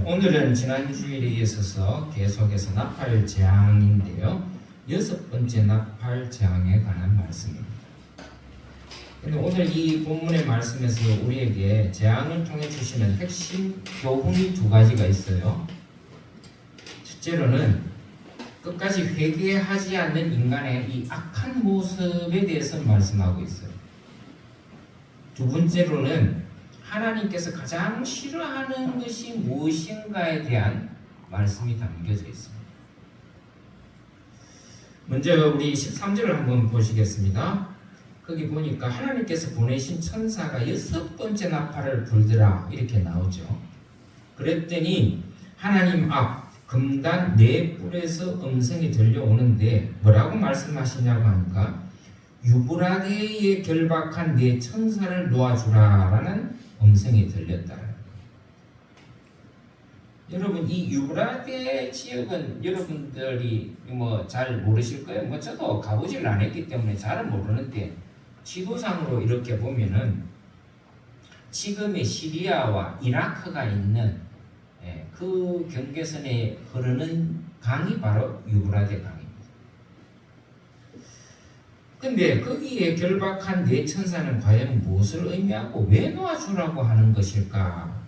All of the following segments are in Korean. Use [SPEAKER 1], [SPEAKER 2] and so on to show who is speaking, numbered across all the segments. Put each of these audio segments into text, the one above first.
[SPEAKER 1] 오늘은 지난 주일에 이어서 계속해서 나팔 재앙인데요. 6번째 나팔 재앙에 관한 말씀입니다. 근데 오늘 이 본문의 말씀에서 우리에게 재앙을 통해 주시는 핵심 교훈이 두 가지가 있어요. 첫째로는 끝까지 회개하지 않는 인간의 이 악한 모습에 대해서 말씀하고 있어요. 두 번째로는 하나님께서 가장 싫어하는 것이 무엇인가에 대한 말씀이 담겨져 있습니다. 먼저 우리 13절을 한번 보시겠습니다. 거기 보니까 하나님께서 보내신 천사가 6번째 나팔을 불더라 이렇게 나오죠. 그랬더니 하나님 앞 금단 4뿔에서 음성이 들려오는데 뭐라고 말씀하시냐고 하니까 유브라데에 결박한 4천사를 놓아주라라는 음성이 들렸다. 여러분 이 유브라데 지역은 여러분들이 잘 모르실 거예요. 저도 가보질 않았기 때문에 잘은 모르는데 지도상으로 이렇게 보면은 지금의 시리아와 이라크가 있는 그 경계선에 흐르는 강이 바로 유브라데 강입니다. 근데 거기에 결박한 4천사는 과연 무엇을 의미하고 왜 놓아주라고 하는 것일까?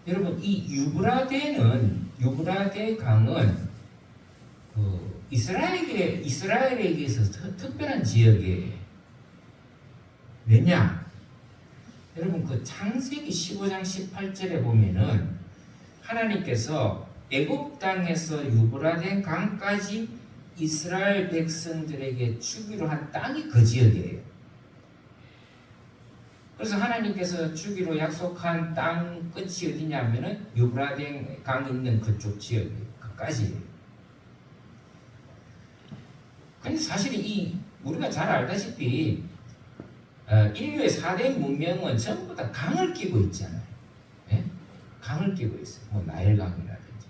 [SPEAKER 1] 여러분 이 유브라데 강은 이스라엘에게 있어서 특별한 지역이에요. 왜냐? 여러분 그 창세기 15장 18절에 보면은 하나님께서 애굽 땅에서 유브라데 강까지 이스라엘 백성들에게 주기로 한 땅이 그 지역이에요. 그래서 하나님께서 주기로 약속한 땅 끝이 어디냐면은 유브라데 강 있는 그쪽 지역이에요. 그까지예요. 근데 사실 우리가 잘 알다시피 인류의 4대 문명은 전부 다 강을 끼고 있잖아요. 네? 강을 끼고 있어요. 나일강이라든지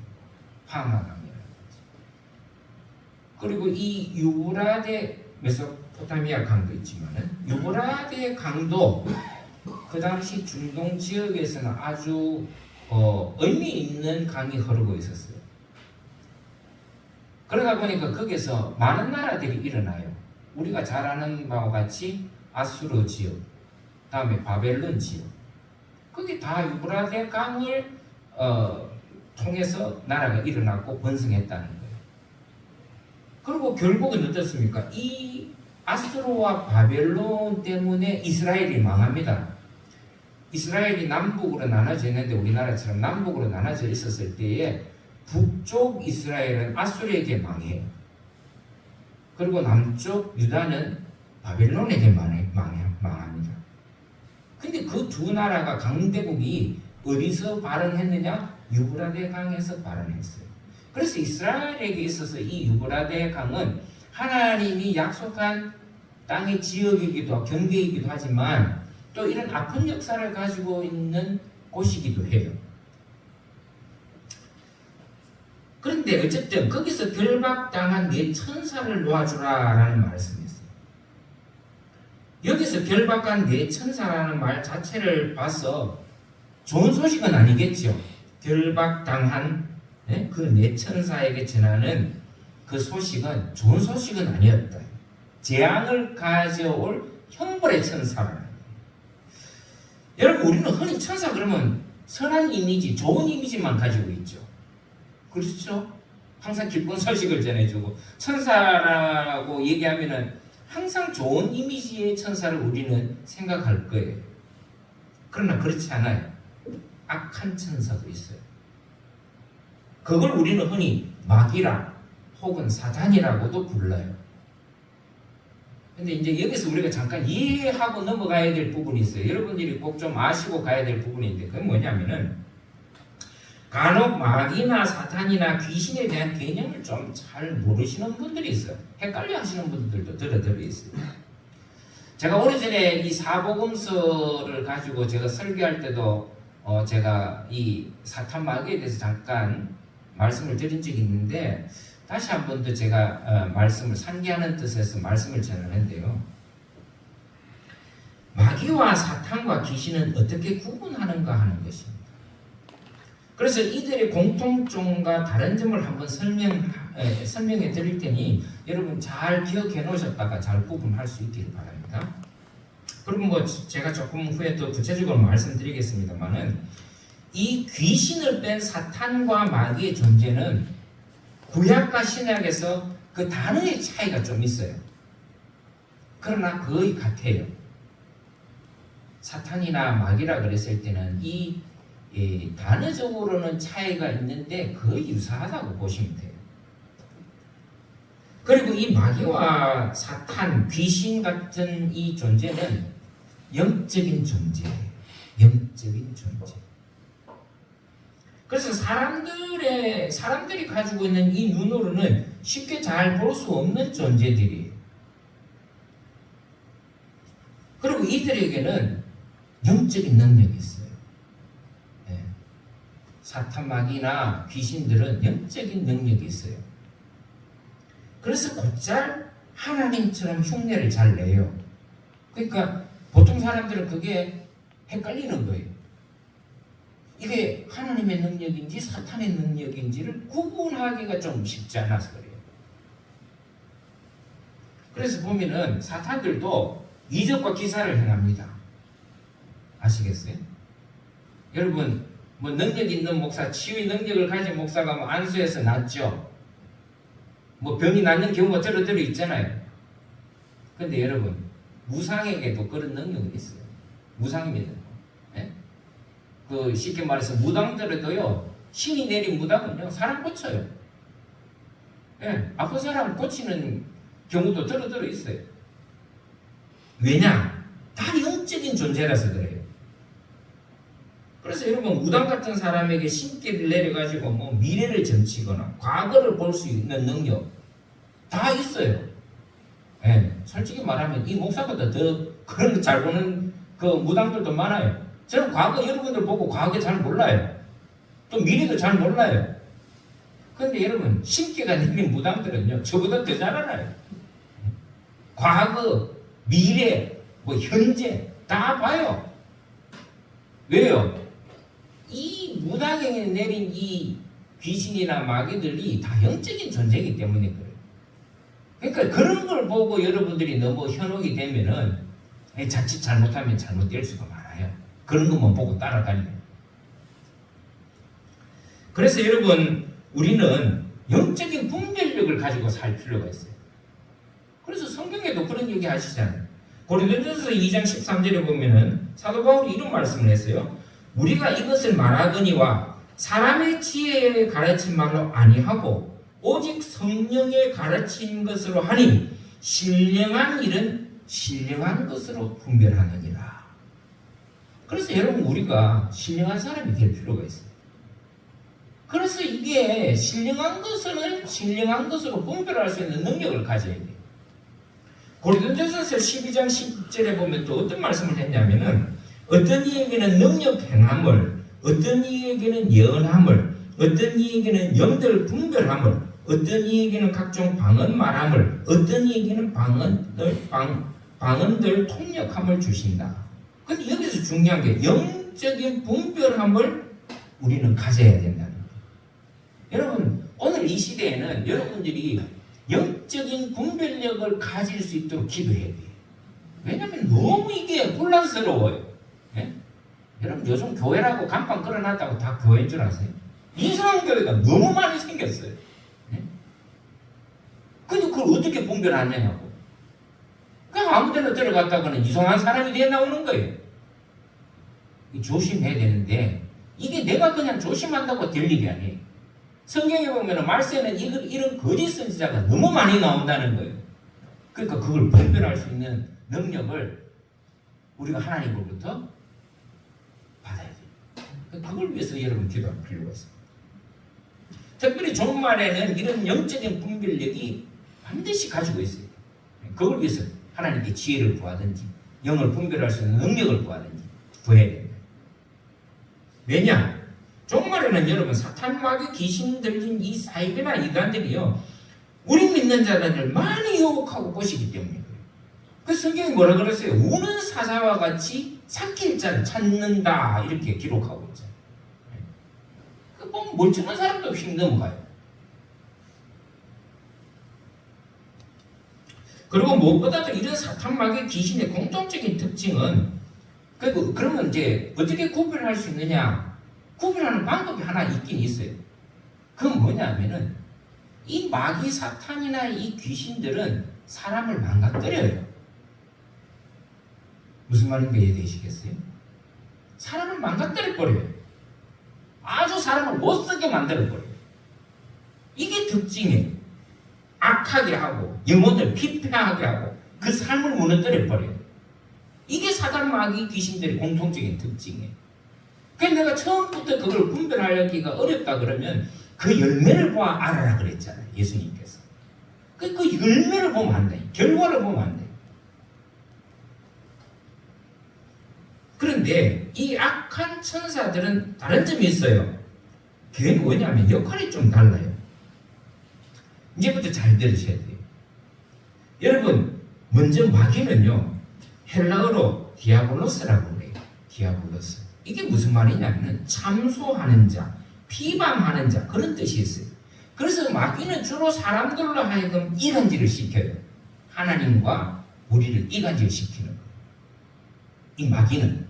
[SPEAKER 1] 황하강이라든지. 그리고 이 유브라데 메소포타미아 강도 있지만은 유브라데 강도 그 당시 중동 지역에서는 아주 의미 있는 강이 흐르고 있었어요. 그러다 보니까 거기서 많은 나라들이 일어나요. 우리가 잘 아는 바와 같이 아수르 지역, 다음에 바벨론 지역, 거기 다 유브라데 강을 통해서 나라가 일어났고 번성했다는 거예요. 그리고 결국은 어떻습니까? 이 아수르와 바벨론 때문에 이스라엘이 망합니다. 이스라엘이 남북으로 나눠져 있는데 우리나라처럼 남북으로 나눠져 있었을 때에 북쪽 이스라엘은 아수르에게 망해요. 그리고 남쪽 유다는 바벨론에게 망합니다. 근데 그 두 나라가 강대국이 어디서 발원했느냐? 유브라데 강에서 발원했어요. 그래서 이스라엘에게 있어서 이 유브라데 강은 하나님이 약속한 땅의 지역이기도 하고 경계이기도 하지만 또 이런 아픈 역사를 가지고 있는 곳이기도 해요. 그런데 어쨌든 거기서 결박당한 4천사를 놓아주라라는 말씀이 있어요. 여기서 결박한 4천사라는 말 자체를 봐서 좋은 소식은 아니겠죠. 결박당한 그 4천사에게 전하는 그 소식은 좋은 소식은 아니었다. 재앙을 가져올 형벌의 천사라는 거예요. 여러분 우리는 흔히 천사 그러면 선한 이미지, 좋은 이미지만 가지고 있죠. 그렇죠? 항상 기쁜 소식을 전해주고 천사라고 얘기하면은 항상 좋은 이미지의 천사를 우리는 생각할 거예요. 그러나 그렇지 않아요. 악한 천사도 있어요. 그걸 우리는 흔히 마귀라 혹은 사탄이라고도 불러요. 근데 이제 여기서 우리가 잠깐 이해하고 넘어가야 될 부분이 있어요. 여러분들이 꼭 좀 아시고 가야 될 부분이 있는데 그건 뭐냐면은 간혹 마귀나 사탄이나 귀신에 대한 개념을 좀 잘 모르시는 분들이 있어요. 헷갈려 하시는 분들도 들어 있어요. 제가 오래전에 이 사복음서를 가지고 제가 설교할 때도 제가 이 사탄 마귀에 대해서 잠깐 말씀을 드린 적이 있는데 다시 한 번 더 제가 말씀을 상기하는 뜻에서 말씀을 전하는데요. 마귀와 사탄과 귀신은 어떻게 구분하는가 하는 것입니다. 그래서 이들의 공통점과 다른 점을 한번 설명해 드릴 테니 여러분 잘 기억해 놓으셨다가 잘 구분할 수 있기를 바랍니다. 그리고 뭐 제가 조금 후에 또 구체적으로 말씀드리겠습니다만은 이 귀신을 뺀 사탄과 마귀의 존재는 구약과 신약에서 그 단어의 차이가 좀 있어요. 그러나 거의 같아요. 사탄이나 마귀라 그랬을 때는 이 단어적으로는 차이가 있는데 거의 유사하다고 보시면 돼요. 그리고 이 마귀와 사탄, 귀신 같은 이 존재는 영적인 존재예요. 영적인 존재. 그래서 사람들이 가지고 있는 이 눈으로는 쉽게 잘 볼 수 없는 존재들이에요. 그리고 이들에게는 영적인 능력이 있어요. 네. 사탄, 마귀나 귀신들은 영적인 능력이 있어요. 그래서 곧잘 하나님처럼 흉내를 잘 내요. 그러니까 보통 사람들은 그게 헷갈리는 거예요. 이게 하나님의 능력인지 사탄의 능력인지를 구분하기가 좀 쉽지 않아서 그래요. 그래서 보면은 사탄들도 이적과 기사를 행합니다. 아시겠어요? 여러분 뭐 능력 있는 목사, 치유의 능력을 가진 목사가 뭐 안수해서 낫죠. 뭐 병이 낫는 경우가 들어 있잖아요. 근데 여러분 무상에게도 그런 능력이 있어요. 무상입니다. 네? 그 쉽게 말해서 무당들에도요 신이 내린 무당은요 사람 고쳐요. 네? 아픈 사람을 고치는 경우도 들어 있어요. 왜냐? 다 영적인 존재라서 그래요. 그래서 여러분 무당 같은 사람에게 신기를 내려가지고 뭐 미래를 점치거나 과거를 볼 수 있는 능력 다 있어요. 네, 솔직히 말하면 이 목사보다 더 그런 거 잘 보는 그 무당들도 많아요. 저는 과거 여러분들 보고 과거 잘 몰라요. 또 미래도 잘 몰라요. 근데 여러분 신기가 내린 무당들은요 저보다 더 잘 알아요. 과거, 미래, 뭐 현재 다 봐요. 왜요? 이 무당에 내린 이 귀신이나 마귀들이 다 영적인 존재이기 때문에 그래요. 그러니까 그런 걸 보고 여러분들이 너무 현혹이 되면은 자칫 잘못하면 잘못될 수가 많아요. 그런 것만 보고 따라다니면. 그래서 여러분 우리는 영적인 분별력을 가지고 살 필요가 있어요. 그래서 성경에도 그런 얘기 하시잖아요. 고린도전서 2장 13절에 보면은 사도 바울이 이런 말씀을 했어요. 우리가 이것을 말하거니와 사람의 지혜에 가르친 말로 아니하고 오직 성령의 가르친 것으로 하니 신령한 일은 신령한 것으로 분별하느니라. 그래서 여러분 우리가 신령한 사람이 될 필요가 있어요. 그래서 이게 신령한 것은 신령한 것으로 분별할 수 있는 능력을 가져야 돼요. 고린도전서 12장 10절에 보면 또 어떤 말씀을 했냐면은 어떤 이에게는 능력 행함을, 어떤 이에게는 예언함을, 어떤 이에게는 영들 분별함을, 어떤 이에게는 각종 방언 말함을, 어떤 이에게는 방언들 통역함을 주신다. 근데 여기서 중요한 게 영적인 분별함을 우리는 가져야 된다는 거예요. 여러분 오늘 이 시대에는 여러분들이 영적인 분별력을 가질 수 있도록 기도해야 돼요. 왜냐하면 너무 이게 혼란스러워요. 네? 여러분 요즘 교회라고 간판 끌어놨다고 다 교회인 줄 아세요? 이상한 교회가 너무 많이 생겼어요. 네? 근데 그걸 어떻게 분별하느냐고. 그냥 아무 데나 들어갔다가는 이상한 사람이 되어 나오는 거예요. 조심해야 되는데 이게 내가 그냥 조심한다고 될 일이 아니에요. 성경에 보면 말세는 이런 거짓 선지자가 너무 많이 나온다는 거예요. 그러니까 그걸 분별할 수 있는 능력을 우리가 하나님으로부터 받아야 돼요. 그걸 위해서 여러분 기도할 필요가 있습니다. 특별히 종말에는 이런 영적인 분별력이 반드시 가지고 있어요. 그걸 위해서 하나님께 지혜를 구하든지 영을 분별할 수 있는 능력을 구하든지 구해야 됩니다. 왜냐? 종말에는 여러분 사탄, 마귀, 귀신 들린 이 사이비나 이단들이요 우리 믿는 자들을 많이 유혹하고 꼬시기 때문에 그래요. 그 성경이 뭐라 그랬어요? 우는 사자와 같이 삭힐 자를 찾는다 이렇게 기록하고 있잖아요. 멀쩡한 사람도 휙 넘어가요. 그리고 무엇보다도 이런 사탄 마귀 귀신의 공통적인 특징은 그러면 이제 어떻게 구별할 수 있느냐? 구별하는 방법이 하나 있긴 있어요. 그건 뭐냐면은 이 마귀 사탄이나 이 귀신들은 사람을 망가뜨려요. 무슨 말인가 이해되시겠어요? 사람을 망가뜨려 버려요. 아주 사람을 못쓰게 만들어 버려요. 이게 특징이에요. 악하게 하고 영혼을 피폐하게 하고 그 삶을 무너뜨려 버려요. 이게 사단 마귀 귀신들의 공통적인 특징이에요. 그래서 내가 처음부터 그걸 분별하기가 어렵다 그러면 그 열매를 보아 알아라 그랬잖아요. 예수님께서. 그 열매를 보면 안 돼. 결과를 보면 안 돼. 그런데 이 악한 천사들은 다른 점이 있어요. 그게 뭐냐면 역할이 좀 달라요. 이제부터 잘 들으셔야 돼요. 여러분, 먼저 마귀는요, 헬라어로 디아블로스라고 그래요. 디아블로스. 이게 무슨 말이냐면 참소하는 자, 비방하는 자, 그런 뜻이 있어요. 그래서 마귀는 주로 사람들로 하여금 이간질을 시켜요. 하나님과 우리를 이간질 시키는 거예요. 이 마귀는.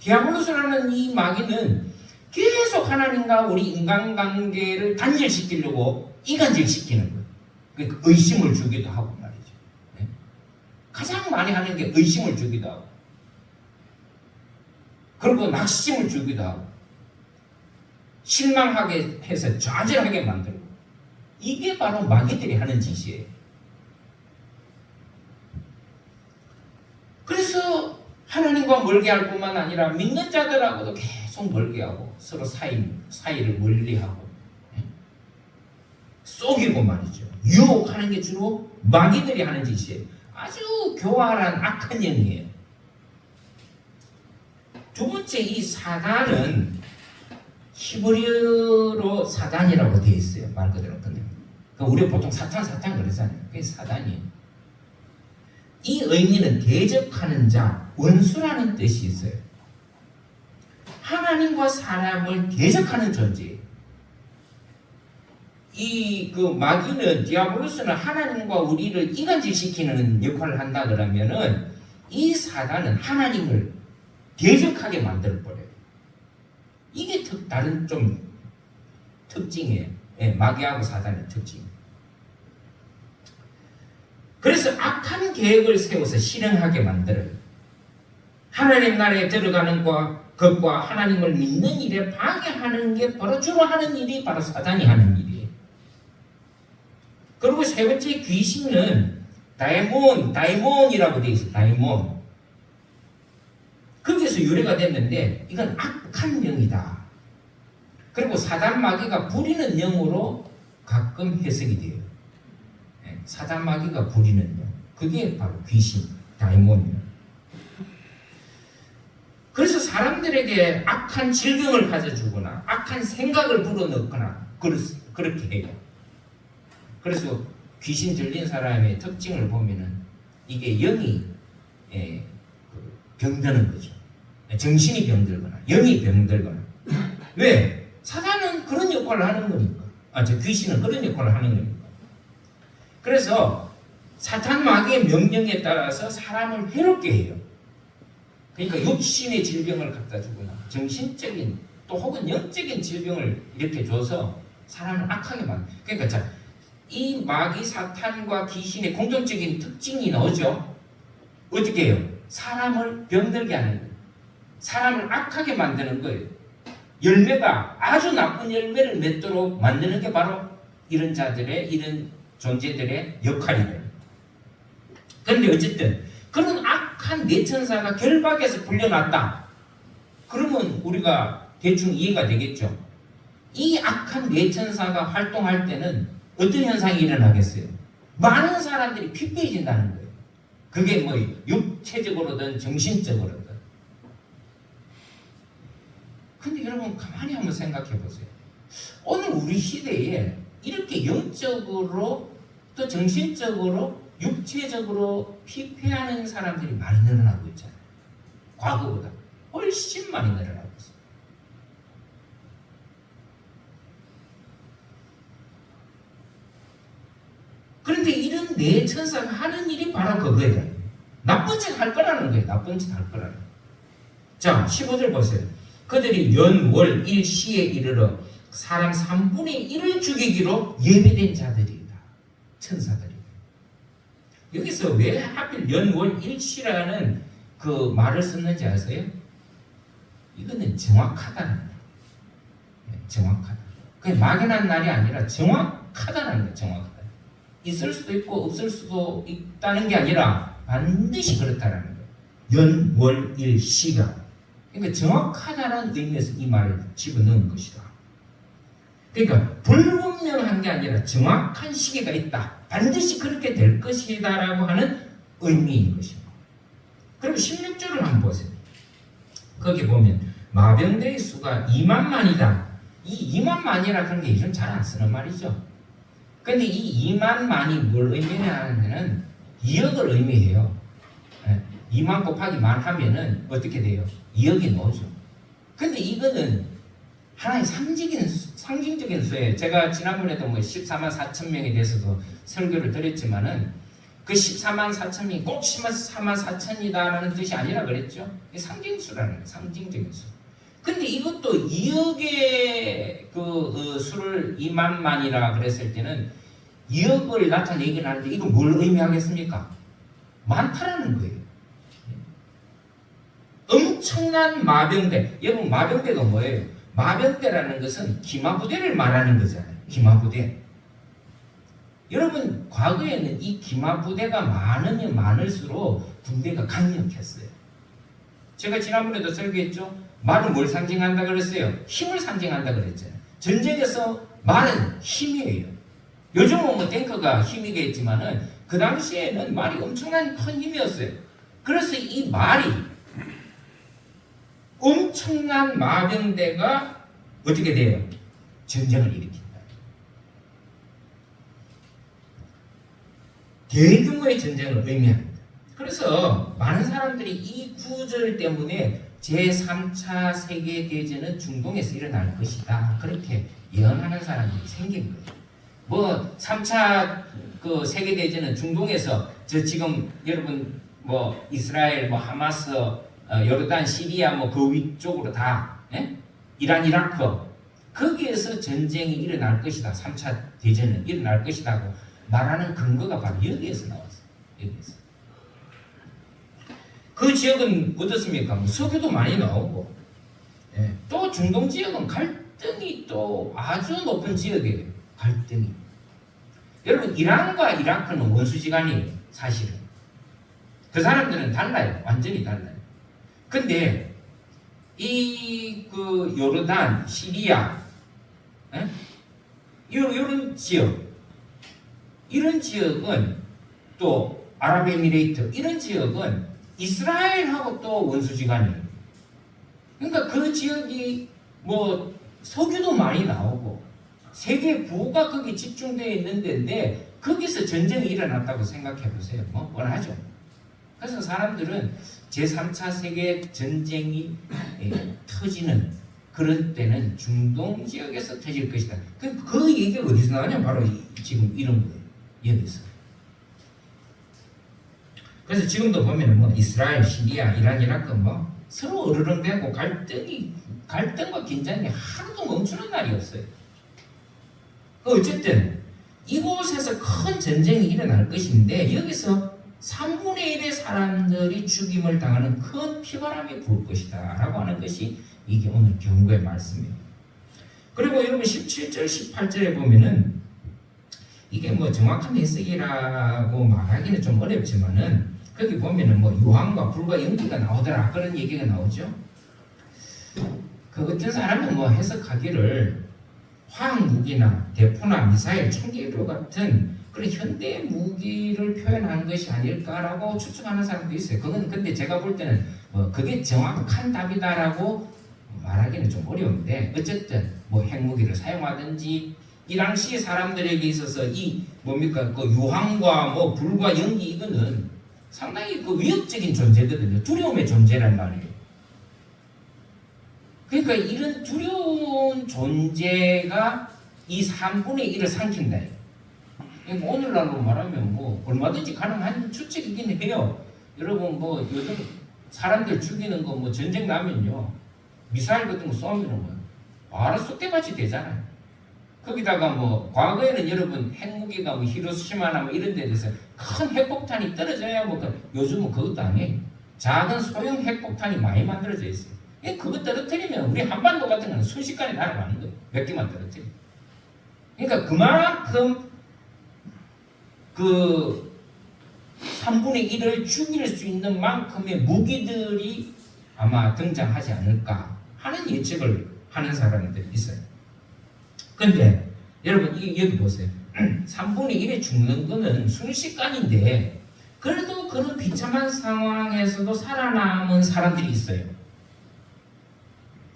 [SPEAKER 1] 디아블로스라는 이 마귀는 계속 하나님과 우리 인간관계를 단절시키려고 이간질시키는 거예요. 그러니까 의심을 주기도 하고 말이죠. 네? 가장 많이 하는 게 의심을 주기도 하고, 그리고 낙심을 주기도 하고, 실망하게 해서 좌절하게 만들고, 이게 바로 마귀들이 하는 짓이에요. 그래서 하나님과 멀게 할 뿐만 아니라 믿는 자들하고도 계속 멀게 하고 서로 사이를 멀리하고 속이고 말이죠. 유혹하는 게 주로 마귀들이 하는 짓이에요. 아주 교활한 악한 영이에요. 두 번째, 이 사단은 히브리어로 사단이라고 되어 있어요. 말 그대로. 우리가 보통 사탄 그러잖아요. 그게 사단이에요. 이 의미는 대적하는 자, 원수라는 뜻이 있어요. 하나님과 사람을 대적하는 존재예요. 마귀는, 디아블로스는 하나님과 우리를 이간질시키는 역할을 한다 그러면은 이 사단은 하나님을 대적하게 만들어버려요. 이게 다른 좀 특징이에요. 예, 마귀하고 사단의 특징. 그래서 악한 계획을 세워서 실행하게 만들어요. 하나님 나라에 들어가는 것과 하나님을 믿는 일에 방해하는 게 바로 주로 하는 일이 바로 사단이 하는 일이에요. 그리고 세 번째, 귀신은 다이몬이라고 되어 있어요. 다이몬. 거기에서 유래가 됐는데 이건 악한 영이다. 그리고 사단 마귀가 부리는 영으로 가끔 해석이 돼요. 사단 마귀가 부리는 영. 그게 바로 귀신, 다이몬이에요. 그래서 사람들에게 악한 질병을 가져주거나 악한 생각을 불어넣거나 그렇게 해요. 그래서 귀신 들린 사람의 특징을 보면은 이게 영이 병드는 거죠. 정신이 병들거나 영이 병들거나. 왜? 사단은 그런 역할을 하는 거니까. 귀신은 그런 역할을 하는 거니까. 그래서 사탄 마귀의 명령에 따라서 사람을 해롭게 해요. 그러니까 육신의 질병을 갖다 주거나 정신적인 또 혹은 영적인 질병을 이렇게 줘서 사람을 악하게 만들어요. 그러니까 이 마귀 사탄과 귀신의 공통적인 특징이 나오죠. 어떻게 해요? 사람을 병들게 하는 거예요. 사람을 악하게 만드는 거예요. 열매가 아주 나쁜 열매를 맺도록 만드는 게 바로 이런 자들의, 이런 존재들의 역할이에요. 그런데 어쨌든 그런 악한 내천사가 결박에서 풀려났다. 그러면 우리가 대충 이해가 되겠죠. 이 악한 내천사가 활동할 때는 어떤 현상이 일어나겠어요? 많은 사람들이 피폐해진다는 거예요. 그게 뭐 육체적으로든 정신적으로든. 근데 여러분 가만히 한번 생각해 보세요. 오늘 우리 시대에 이렇게 영적으로 또 정신적으로 육체적으로 피폐하는 사람들이 많이 늘어나고 있잖아요. 과거보다 훨씬 많이 늘어나고 있어요. 그런데 이런 네 천사가 하는 일이 바로 그거예요. 나쁜 짓 할 거라는 거예요. 나쁜 짓 할 거라는 거예요. 자, 15절 보세요. 그들이 연, 월, 일, 시에 이르러 사람 3분의 1을 죽이기로 예비된 자들이다. 천사들이. 여기서 왜 하필 연, 월, 일, 시라는 그 말을 썼는지 아세요? 이거는 정확하다는 거예요. 정확하다. 그게 막연한 날이 아니라 정확하다는 거예요. 정확하다. 있을 수도 있고 없을 수도 있다는 게 아니라 반드시 그렇다는 거예요. 연, 월, 일, 시가. 그러니까 정확하다는 의미에서 이 말을 집어넣은 것이다. 그러니까 불분명한 게 아니라 정확한 시기가 있다. 반드시 그렇게 될 것이다라고 하는 의미인 것입니다. 그리고 16절을 한번 보세요. 거기 보면 마병대의 수가 2만만이다. 이 2만만이라 그런 게 요즘 잘 안 쓰는 말이죠. 근데 이 2만만이 뭘 의미하냐면은 2억을 의미해요. 2만 곱하기 만 하면은 어떻게 돼요? 2억이 나오죠. 근데 이거는 하나의 상징적인 수예요. 제가 지난번에도 뭐 14만 4천 명에 대해서도 설교를 드렸지만은 그 14만 4천 명이 꼭 14만 4천이다라는 뜻이 아니라 그랬죠. 상징수라는 거예요. 상징적인 수. 근데 이것도 2억의 그 수를 2만만이라 그랬을 때는 2억을 나타내긴 하는데 이거 뭘 의미하겠습니까? 많다라는 거예요. 엄청난 마병대. 여러분 마병대가 뭐예요? 마병대라는 것은 기마부대를 말하는 거잖아요. 기마부대. 여러분 과거에는 이 기마부대가 많으면 많을수록 군대가 강력했어요. 제가 지난번에도 설교했죠. 말은 뭘 상징한다 그랬어요? 힘을 상징한다 그랬잖아요. 전쟁에서 말은 힘이에요. 요즘은 뭐 탱크가 힘이겠지만은 그 당시에는 말이 엄청난 큰 힘이었어요. 그래서 이 말이 엄청난 마병대가 어떻게 돼요? 전쟁을 일으킨다. 대규모의 전쟁을 의미합니다. 그래서 많은 사람들이 이 구절 때문에 제3차 세계대전은 중동에서 일어날 것이다. 그렇게 예언하는 사람들이 생긴 거예요. 뭐 3차 그 세계대전은 중동에서 저 지금 여러분 뭐 이스라엘 뭐 하마스 요르단 시리아 뭐 그 위쪽으로 다 이란 이라크 거기에서 전쟁이 일어날 것이다. 3차 대전은 일어날 것이라고 말하는 근거가 바로 여기에서 나왔어요. 여기에서. 그 지역은 어떻습니까? 뭐 석유도 많이 나오고 또 중동 지역은 갈등이 또 아주 높은 지역이에요. 갈등이. 여러분 이란과 이라크는 원수지간이에요. 사실은. 그 사람들은 달라요. 완전히 달라요. 근데 이 그 요르단, 시리아 이런 지역 이런 지역은 또 아랍에미레이트 이런 지역은 이스라엘하고 또 원수지간이에요. 그러니까 그 지역이 뭐 석유도 많이 나오고 세계 부가 거기 집중되어 있는 데인데 거기서 전쟁이 일어났다고 생각해 보세요. 뭐 뻔하죠. 그래서 사람들은 제3차 세계 전쟁이 터지는 그런 때는 중동 지역에서 터질 것이다. 그 얘기가 어디서 나오냐? 바로 지금 이런 거예요. 여기서. 그래서 지금도 보면은 뭐 이스라엘, 시리아, 이란, 이라크 뭐 서로 으르렁대고 갈등과 긴장이 하나도 멈추는 날이 없어요. 어쨌든 이곳에서 큰 전쟁이 일어날 것인데 여기서 3분의 1의 사람들이 죽임을 당하는 큰 피바람이 불 것이다 라고 하는 것이 이게 오늘 경고의 말씀이에요. 그리고 여러분 17절 18절에 보면은 이게 뭐 정확한 해석이라고 말하기는 좀 어렵지만은 거기 보면은 뭐 유황과 불과 연기가 나오더라 그런 얘기가 나오죠. 그 어떤 사람은 뭐 해석하기를 화학 무기나 대포나 미사일, 총기류 같은 그런 현대 무기를 표현한 것이 아닐까라고 추측하는 사람도 있어요. 그건 근데 제가 볼 때는 뭐 그게 정확한 답이다라고 말하기는 좀 어려운데 어쨌든 뭐 핵무기를 사용하든지 이 당시 사람들에게 있어서 이 뭡니까 그 유황과 뭐 불과 연기 이거는 상당히 그 위협적인 존재거든요. 두려움의 존재란 말이에요. 그러니까 이런 두려운 존재가 이 3분의 1을 삼킨다. 오늘날로 말하면 뭐 얼마든지 가능한 추측이긴 해요. 여러분 뭐 요즘 사람들 죽이는 거 뭐 전쟁 나면요 미사일 같은 거 쏘면 뭐 바로 쑥대밭이 되잖아요. 거기다가 뭐 과거에는 여러분 핵무기가 뭐 히로시마나 뭐 이런 데 대해서 큰 핵폭탄이 떨어져야 뭐 요즘은 그것도 아니에요. 작은 소형 핵폭탄이 많이 만들어져 있어요. 그거 떨어뜨리면 우리 한반도 같은 거는 순식간에 날아가는 거예요. 몇 개만 떨어뜨리면. 그러니까 그만큼 그 3분의 1을 죽일 수 있는 만큼의 무기들이 아마 등장하지 않을까 하는 예측을 하는 사람들이 있어요. 근데 여러분 여기 보세요. 3분의 1이 죽는 거는 순식간인데 그래도 그런 비참한 상황에서도 살아남은 사람들이 있어요.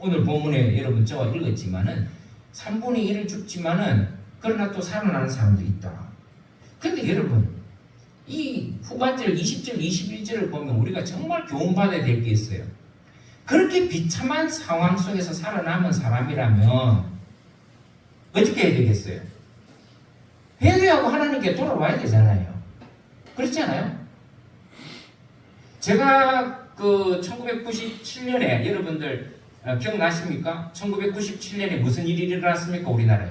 [SPEAKER 1] 오늘 본문에 여러분 제가 읽었지만은 3분의 1을 죽지만은 그러나 또 살아나는 사람도 있다. 근데 여러분 이 후반절 20절 21절을 보면 우리가 정말 교훈받아야 될 게 있어요. 그렇게 비참한 상황 속에서 살아남은 사람이라면 어떻게 해야 되겠어요? 회개하고 하나님께 돌아와야 되잖아요. 그렇지 않아요? 제가 그 1997년에 여러분들 기억나십니까? 1997년에 무슨 일이 일어났습니까? 우리나라에.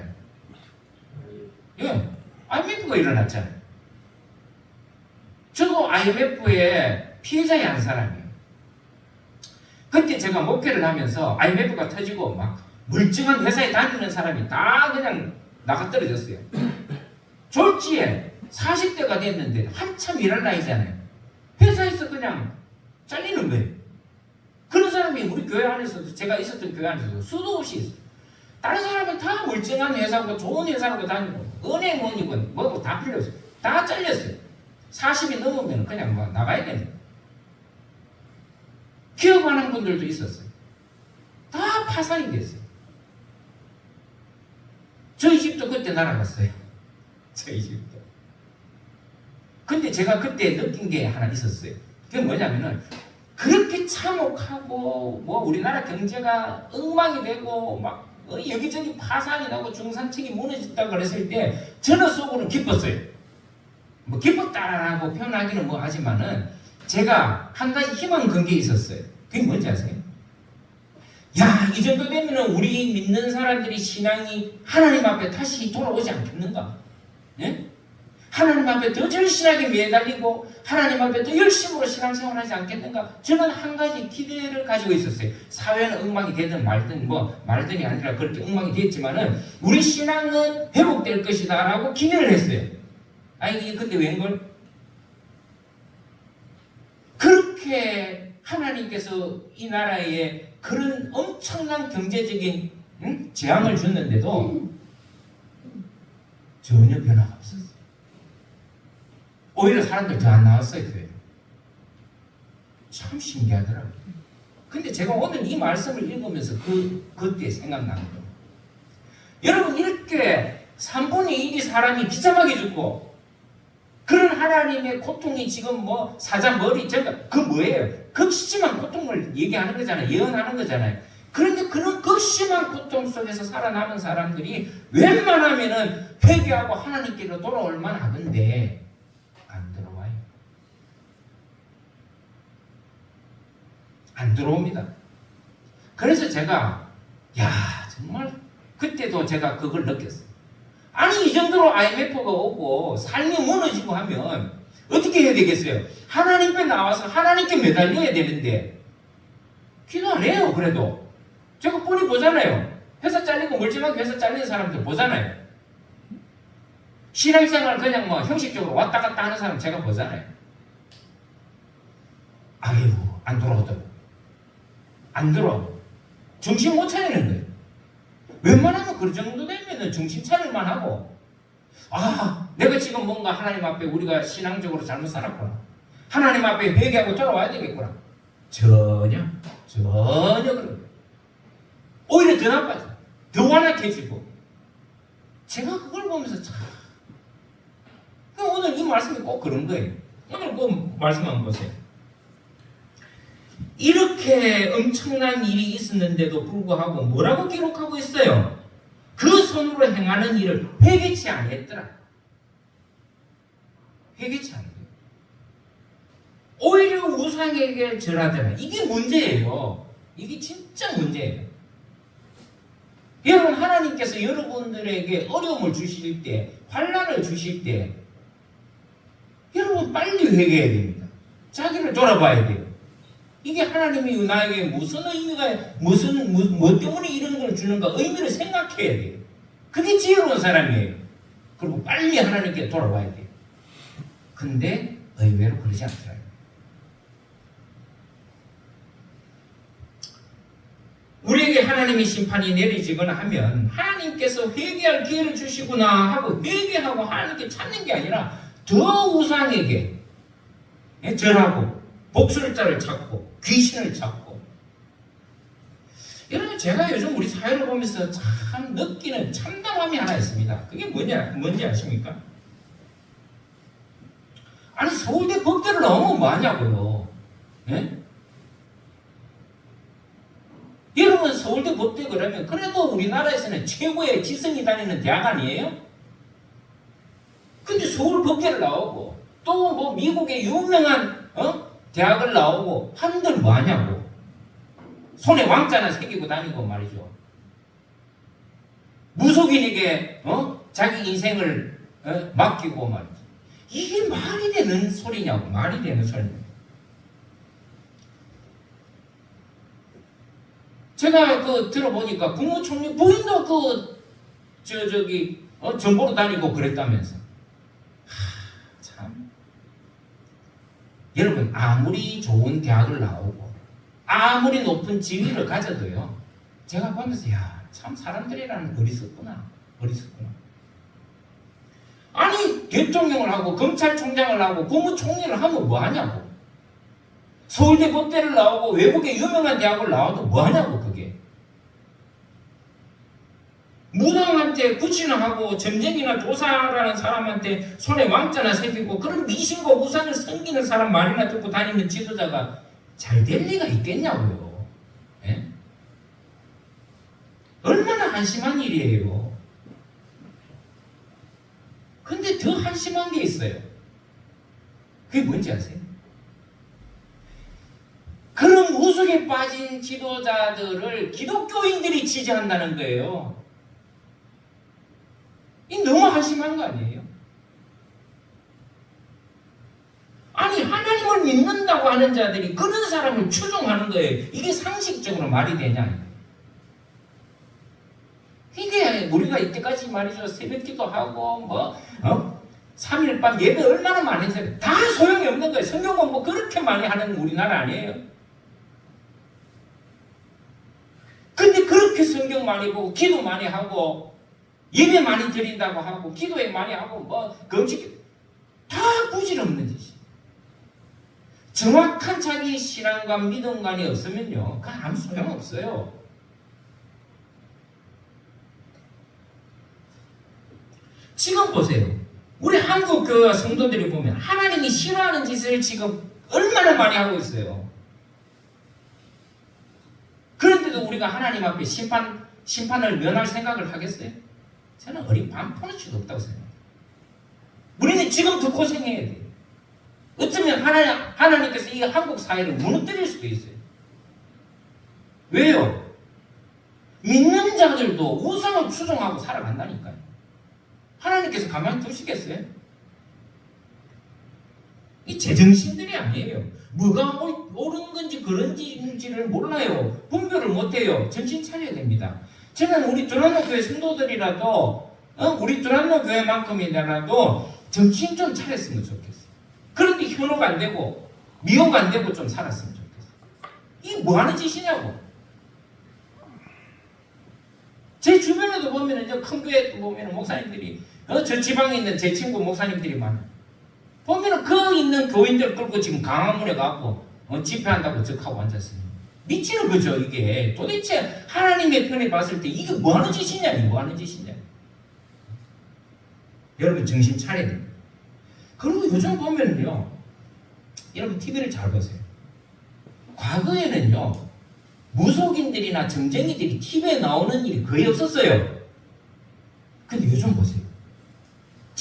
[SPEAKER 1] 예, IMF가 일어났잖아요. 저도 IMF의 피해자의 한 사람이에요. 그때 제가 목회를 하면서 IMF가 터지고 막 멀쩡한 회사에 다니는 사람이 다 그냥 나가 떨어졌어요. 졸지에 40대가 됐는데 한참 일할 나이잖아요. 회사에서 그냥 잘리는 거예요. 그런 사람이 우리 교회 안에서도 제가 있었던 교회 안에서도 수도 없이 있어요. 다른 사람은 다 멀쩡한 회사고 좋은 회사라고 다니고 은행원이건 뭐고 다 필요 없어요. 다 잘렸어요. 40이 넘으면 그냥 뭐 나가야 되는 거예요. 기업하는 분들도 있었어요. 다 파산이 됐어요. 저희 집도 그때 날아갔어요. 저희 집도. 근데 제가 그때 느낀 게 하나 있었어요. 그게 뭐냐면은 그렇게 참혹하고 뭐 우리나라 경제가 엉망이 되고 막 여기저기 파산이 나고 중산층이 무너졌다 그랬을 때 저는 속으로 기뻤어요. 뭐 기뻤다라고 표현하기는 뭐 하지만은 제가 한 가지 희망 건 게 있었어요. 그게 뭔지 아세요? 야, 이 정도 되면은 우리 믿는 사람들이 신앙이 하나님 앞에 다시 돌아오지 않겠는가? 예? 하나님 앞에 더 절실하게 매달리고 하나님 앞에 더 열심으로 신앙생활하지 않겠는가? 저는 한 가지 기대를 가지고 있었어요. 사회는 엉망이 되든 말든 뭐 말든이 아니라 그렇게 엉망이 됐지만은 우리 신앙은 회복될 것이다라고 기대를 했어요. 아니 근데 웬걸? 그렇게 하나님께서 이 나라에 그런 엄청난 경제적인 재앙을 줬는데도 전혀 변화가 없었어요. 오히려 사람들 더 안 나왔어요. 교회. 참 신기하더라고요. 근데 제가 오늘 이 말씀을 읽으면서 그때 생각나는 거예요. 여러분 이렇게 3분의 1이 사람이 비참하게 죽고 그런 하나님의 고통이 지금 뭐 사자 머리 저거 그 뭐예요? 극심한 고통을 얘기하는 거잖아요. 예언하는 거잖아요. 그런데 그런 극심한 고통 속에서 살아남은 사람들이 웬만하면은 회개하고 하나님께로 돌아올 만하던데 안 들어와요. 안 들어옵니다. 그래서 제가 야 정말 그때도 제가 그걸 느꼈어요. 아니 이 정도로 IMF가 오고 삶이 무너지고 하면 어떻게 해야 되겠어요? 하나님 앞에 나와서 하나님께 매달려야 되는데 기도 안 해요. 그래도 제가 뻔히 보잖아요. 회사 잘리고 멀쩡하게 회사 잘리는 사람들 보잖아요. 신앙생활 그냥 뭐 형식적으로 왔다 갔다 하는 사람 제가 보잖아요. 아이고 안 돌아오더라고. 안 돌아와. 정신 못 차리는 거예요. 웬만하면 그 정도 되면은 정신 차릴만 하고, 아, 내가 지금 뭔가 하나님 앞에 우리가 신앙적으로 잘못 살았구나. 하나님 앞에 회개하고 돌아와야 되겠구나. 전혀 그런. 오히려 더 나빠져. 더 완악해지고. 제가 그걸 보면서 참. 오늘 이 말씀이 꼭 그런 거예요. 오늘 그 말씀 한번 보세요. 이렇게 엄청난 일이 있었는데도 불구하고 뭐라고 기록하고 있어요? 그 손으로 행하는 일을 회개치 아니했더라. 회개치 않는 거예요. 오히려 우상에게 절하잖아요. 이게 문제예요. 이게 진짜 문제예요. 여러분, 하나님께서 여러분들에게 어려움을 주실 때, 환난을 주실 때 여러분 빨리 회개해야 됩니다. 자기를 돌아봐야 돼요. 이게 하나님이 나에게 무슨 의미가, 뭐 때문에 이런 걸 주는가 의미를 생각해야 돼요. 그게 지혜로운 사람이에요. 그리고 빨리 하나님께 돌아와야 돼요. 근데 의외로 그러지 않더라고요. 우리에게 하나님의 심판이 내려지거나 하면 하나님께서 회개할 기회를 주시구나 하고 회개하고 하나님께 찾는 게 아니라 더 우상에게 절하고 복술자를 찾고 귀신을 찾고. 여러분, 제가 요즘 우리 사회를 보면서 참 느끼는 참담함이 하나 있습니다. 그게 뭔지 아십니까? 아니, 서울대 법대를 너무 많냐고요. 예? 여러분, 서울대 법대 그러면 그래도 우리나라에서는 최고의 지성이 다니는 대학 아니에요? 근데 서울 법대를 나오고 또 뭐 미국의 유명한 대학을 나오고 한들 뭐하냐고. 손에 왕자나 새기고 다니고 말이죠. 무속인에게 자기 인생을 맡기고 말이죠. 이게 말이 되는 소리냐고. 말이 되는 소리냐고. 제가 들어보니까 국무총리 부인도 정보로 다니고 그랬다면서. 참. 여러분, 아무리 좋은 대학을 나오고 아무리 높은 지위를 가져도요, 제가 보면서 참 사람들이라는 어리석구나. 아니, 대통령을 하고 검찰총장을 하고 국무총리를 하면 뭐하냐고. 서울대 법대를 나오고 외국의 유명한 대학을 나와도 뭐하냐고. 그게 무당한테 구치나하고 점쟁이나 도사라는 사람한테 손에 왕자나 새기고 그런 미신과 우상을 섬기는 사람 말이나 듣고 다니는 지도자가 잘 될 리가 있겠냐고요. 예? 얼마나 한심한 일이에요. 근데 더 한심한 게 있어요. 그게 뭔지 아세요? 그런 우속에 빠진 지도자들을 기독교인들이 지지한다는 거예요. 이 너무 한심한 거 아니에요? 아니, 하나님을 믿는다고 하는 자들이 그런 사람을 추종하는 거예요. 이게 상식적으로 말이 되냐? 이게 우리가 이때까지 말이죠, 새벽기도 하고 3일 밤 예배 얼마나 많이 했는데 다 소용이 없는 거예요. 성경 공부 그렇게 많이 하는 우리나라 아니에요? 근데 그렇게 성경 많이 보고 기도 많이 하고 예배 많이 드린다고 하고 기도에 많이 하고 금식 다 부질없는 짓이. 정확한 자기 신앙관 믿음관이 없으면요, 그건 아무 소용없어요. 지금 보세요. 우리 한국 교회와 성도들이 보면 하나님이 싫어하는 짓을 지금 얼마나 많이 하고 있어요. 그런데도 우리가 하나님 앞에 심판을 면할 생각을 하겠어요? 저는 어린 반포너치도 없다고 생각해요. 우리는 지금도 고생해야 돼요. 어쩌면 하나님께서 이 한국 사회를 무너뜨릴 수도 있어요. 왜요? 믿는 자들도 우상을 추종하고 살아간다니까요. 하나님께서 가만히 두시겠어요? 이 제정신들이 아니에요. 뭐가 옳은 건지 그런지를 몰라요. 분별을 못해요. 정신 차려야 됩니다. 저는 우리 두란노 교회 성도들이라도 우리 두란노 교회만큼이라도 정신 좀 차렸으면 좋겠어요. 그런데 현혹 안 되고 미혹 안 되고 좀 살았으면 좋겠어요. 이게 뭐 하는 짓이냐고. 제 주변에도 보면은 큰 교회도 보면은 목사님들이 저 지방에 있는 제 친구 목사님들이 많아요. 보면은 그 있는 교인들 끌고 지금 강화문에 가고 집회한다고 적하고 앉았어요. 미치는 거죠. 이게 도대체 하나님의 편에 봤을 때 이게 뭐 하는 짓이냐, 뭐 하는 짓이냐. 여러분 정신 차려야 됩니다. 그리고 요즘 보면요, 여러분 TV를 잘 보세요. 과거에는요, 무속인들이나 점쟁이들이 TV에 나오는 일이 거의 없었어요. 근데 요즘 보세요.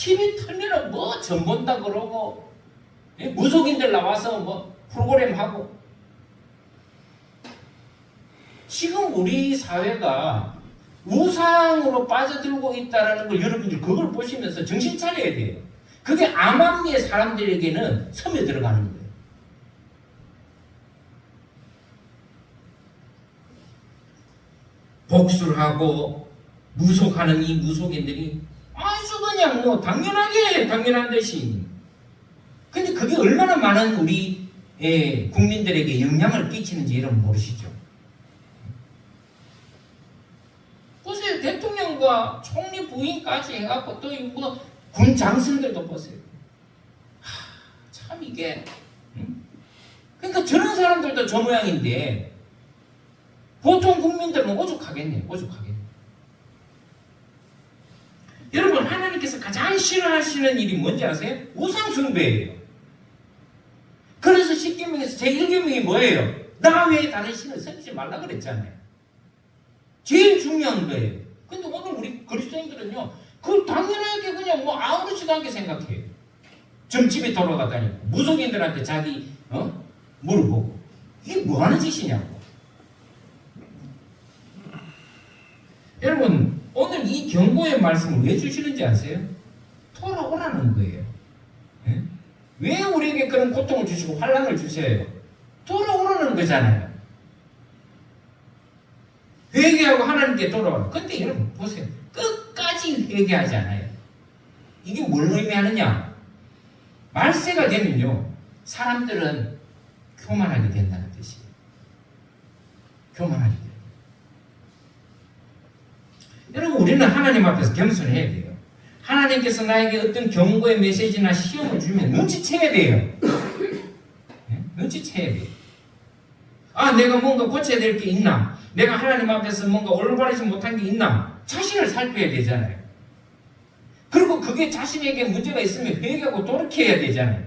[SPEAKER 1] TV 틀면은 뭐 전본다 그러고 무속인들 나와서 뭐 프로그램 하고. 지금 우리 사회가 우상으로 빠져들고 있다는 걸 여러분들 그걸 보시면서 정신 차려야 돼요. 그게 암암리의 사람들에게는 섬에 들어가는 거예요. 복수를 하고 무속하는 이 무속인들이 아주 그냥 뭐 당연한 듯이. 근데 그게 얼마나 많은 우리 국민들에게 영향을 끼치는지 여러분 모르시죠? 보세요. 대통령과 총리 부인까지 해갖고 또 뭐 군 장성들도 보세요. 참 이게 그러니까 저런 사람들도 저 모양인데 보통 국민들은 오죽하겠네요. 여러분 하나님께서 가장 싫어하시는 일이 뭔지 아세요? 우상 숭배예요. 그래서 10계명에서 제1계명이 뭐예요? 나 외에 다른 신을 섬기지 말라 그랬잖아요. 제일 중요한 거예요. 근데 오늘 우리 그리스도인들은요, 그걸 당연하게 그냥 뭐 아무렇지도 않게 생각해요. 점집에 돌아가다니고 무속인들한테 자기 물어보고 이게 뭐 하는 짓이냐고. 여러분 오늘 이 경고의 말씀을 왜 주시는지 아세요? 돌아오라는 거예요. 예? 왜 우리에게 그런 고통을 주시고 환난을 주세요? 돌아오라는 거잖아요. 회개하고 하나님께 돌아오라. 근데 여러분 보세요. 끝까지 회개하지 않아요. 이게 뭘 의미하느냐? 말세가 되면요, 사람들은 교만하게 된다는 뜻이에요. 교만하게 돼요. 여러분 우리는 하나님 앞에서 겸손해야 돼요. 하나님께서 나에게 어떤 경고의 메시지나 시험을 주면 눈치채야 돼요. 네? 눈치채야 돼요. 아, 내가 뭔가 고쳐야 될 게 있나? 내가 하나님 앞에서 뭔가 올바르지 못한 게 있나? 자신을 살펴야 되잖아요. 그리고 그게 자신에게 문제가 있으면 회개하고 돌이켜야 되잖아요.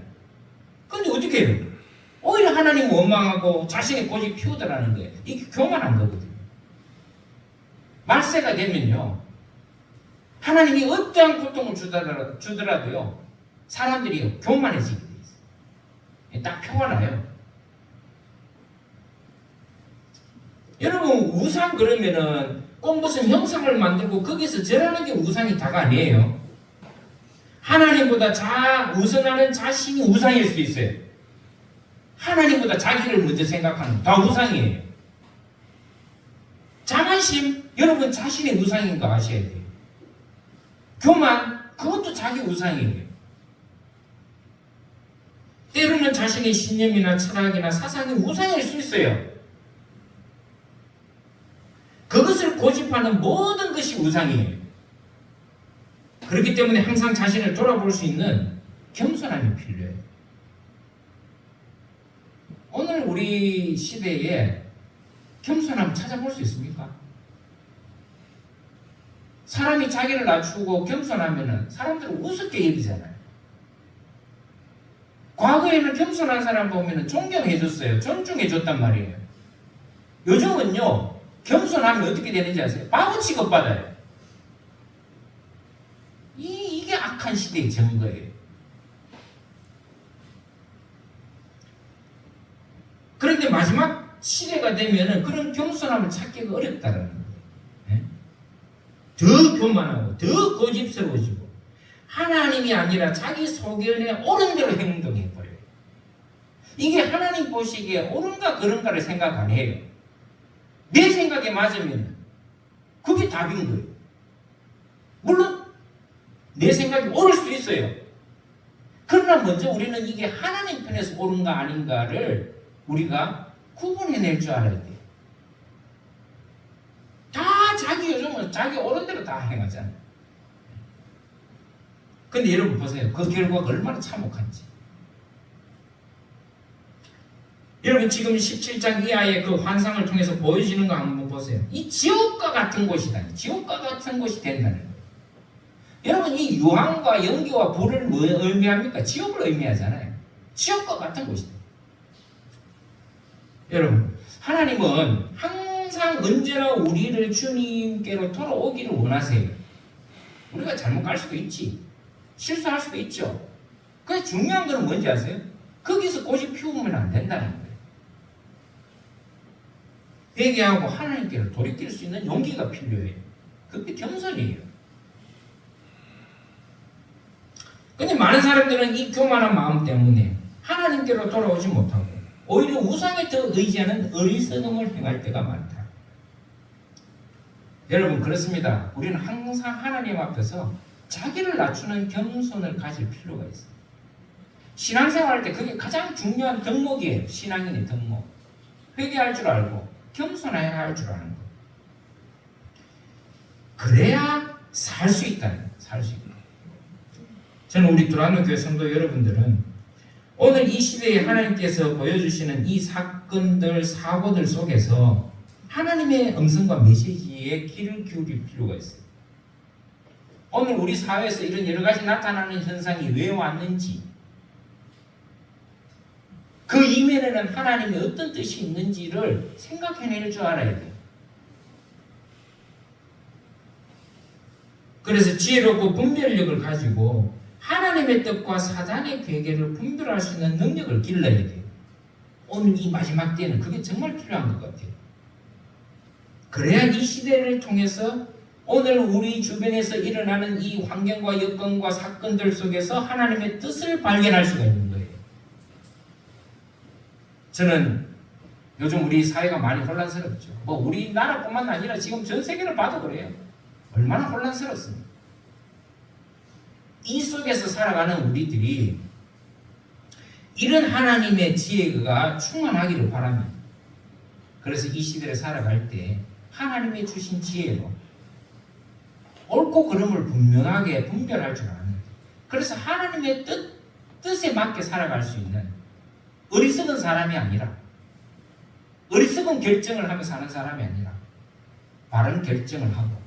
[SPEAKER 1] 근데 어떻게 해요? 오히려 하나님 원망하고 자신의 고집 피우더라는 거예요. 이게 교만한 거거든요. 말세가 되면요, 하나님이 어떠한 고통을 주더라도요, 사람들이 교만해지게 돼 있어요. 딱 표가 나요. 여러분 우상 그러면은 꼭 무슨 형상을 만들고 거기서 절하는 게 우상이 다가 아니에요. 하나님보다 우선하는 자신이 우상일 수 있어요. 하나님보다 자기를 먼저 생각하는 다 우상이에요. 자만심, 여러분 자신의 우상인 거 아셔야 돼요. 교만, 그것도 자기 우상이에요. 때로는 자신의 신념이나 철학이나 사상이 우상일 수 있어요. 그것을 고집하는 모든 것이 우상이에요. 그렇기 때문에 항상 자신을 돌아볼 수 있는 겸손함이 필요해요. 오늘 우리 시대에 겸손함을 찾아볼 수 있습니까? 사람이 자기를 낮추고 겸손하면 사람들은 우습게 여기잖아요. 과거에는 겸손한 사람 보면 존경해줬어요. 존중해줬단 말이에요. 요즘은요, 겸손하면 어떻게 되는지 아세요? 바보 취급받아요. 이게 악한 시대의 증거예요. 그런데 마지막 시대가 되면은 그런 겸손함을 찾기가 어렵다는 거예요. 네? 더 교만하고 더 고집스러워지고 하나님이 아니라 자기 소견에 옳은 대로 행동해버려요. 이게 하나님 보시기에 옳은가 그른가를 생각 안 해요. 내 생각에 맞으면 그게 답인 거예요. 물론 내 생각이 옳을 수 있어요. 그러나 먼저 우리는 이게 하나님 편에서 옳은가 아닌가를 우리가 구분해낼 줄 알아야 돼요. 다 요즘은 자기 옳은 대로 다 행하잖아요. 근데 여러분 보세요. 그 결과가 얼마나 참혹한지. 여러분 지금 17장 이하의 그 환상을 통해서 보여지는 거 한번 보세요. 이 지옥과 같은 곳이다. 지옥과 같은 곳이 된다는 거예요. 여러분 이 유황과 연기와 불을 뭐 의미합니까? 지옥을 의미하잖아요. 지옥과 같은 곳이다. 여러분 하나님은 항상 언제나 우리를 주님께로 돌아오기를 원하세요. 우리가 잘못 갈 수도 있지. 실수할 수도 있죠. 그 중요한 거는 뭔지 아세요? 거기서 고집 피우면 안 된다는 거예요. 회개하고 하나님께로 돌이킬 수 있는 용기가 필요해요. 그게 겸손이에요. 근데 많은 사람들은 이 교만한 마음 때문에 하나님께로 돌아오지 못하고 오히려 우상에 더 의지하는 어리석음을 행할 때가 많다. 여러분, 그렇습니다. 우리는 항상 하나님 앞에서 자기를 낮추는 겸손을 가질 필요가 있어요. 신앙생활할 때 그게 가장 중요한 덕목이에요. 신앙인의 덕목. 회개할 줄 알고 겸손해야 할 줄 아는 거. 그래야 살 수 있다는 거예요. 살 수 있다. 저는 우리 두란노 교회 성도 여러분들은 오늘 이 시대에 하나님께서 보여주시는 이 사건들, 사고들 속에서 하나님의 음성과 메시지에 귀를 기울일 필요가 있어요. 오늘 우리 사회에서 이런 여러 가지 나타나는 현상이 왜 왔는지, 그 이면에는 하나님의 어떤 뜻이 있는지를 생각해낼 줄 알아야 돼요. 그래서 지혜롭고 분별력을 가지고 하나님의 뜻과 사단의 계계를 분별할 수 있는 능력을 길러야 돼요. 오늘 이 마지막 때는 그게 정말 필요한 것 같아요. 그래야 이 시대를 통해서 오늘 우리 주변에서 일어나는 이 환경과 여건과 사건들 속에서 하나님의 뜻을 발견할 수가 있는 거예요. 저는 요즘 우리 사회가 많이 혼란스럽죠. 뭐 우리나라뿐만 아니라 지금 전 세계를 봐도 그래요. 얼마나 혼란스럽습니다. 이 속에서 살아가는 우리들이 이런 하나님의 지혜가 충만하기를 바랍니다. 그래서 이 시대를 살아갈 때 하나님의 주신 지혜로 옳고 그름을 분명하게 분별할 줄 아는, 그래서 하나님의 뜻에 맞게 살아갈 수 있는 어리석은 사람이 아니라, 어리석은 결정을 하며 사는 사람이 아니라 바른 결정을 하고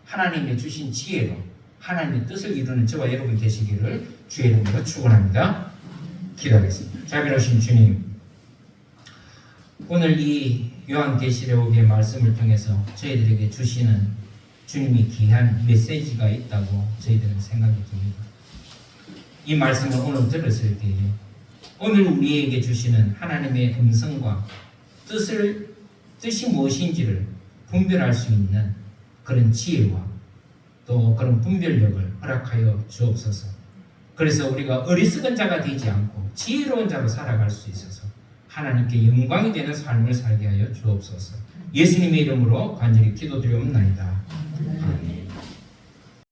[SPEAKER 1] 하나님의 주신 지혜로 하나님의 뜻을 이루는 저와 여러분 되시기를 주의 이름으로 축원합니다. 기도하겠습니다. 자비로우신 주님, 오늘 이 요한계시록의 말씀을 통해서 저희들에게 주시는 주님이 귀한 메시지가 있다고 저희들은 생각이 듭니다. 이 말씀을 오늘 들었을 때에 오늘 우리에게 주시는 하나님의 음성과 뜻이 무엇인지를 분별할 수 있는 그런 지혜와 또 그런 분별력을 허락하여 주옵소서. 그래서 우리가 어리석은 자가 되지 않고 지혜로운 자로 살아갈 수 있어서 하나님께 영광이 되는 삶을 살게 하여 주옵소서. 예수님의 이름으로 간절히 기도드리옵나이다.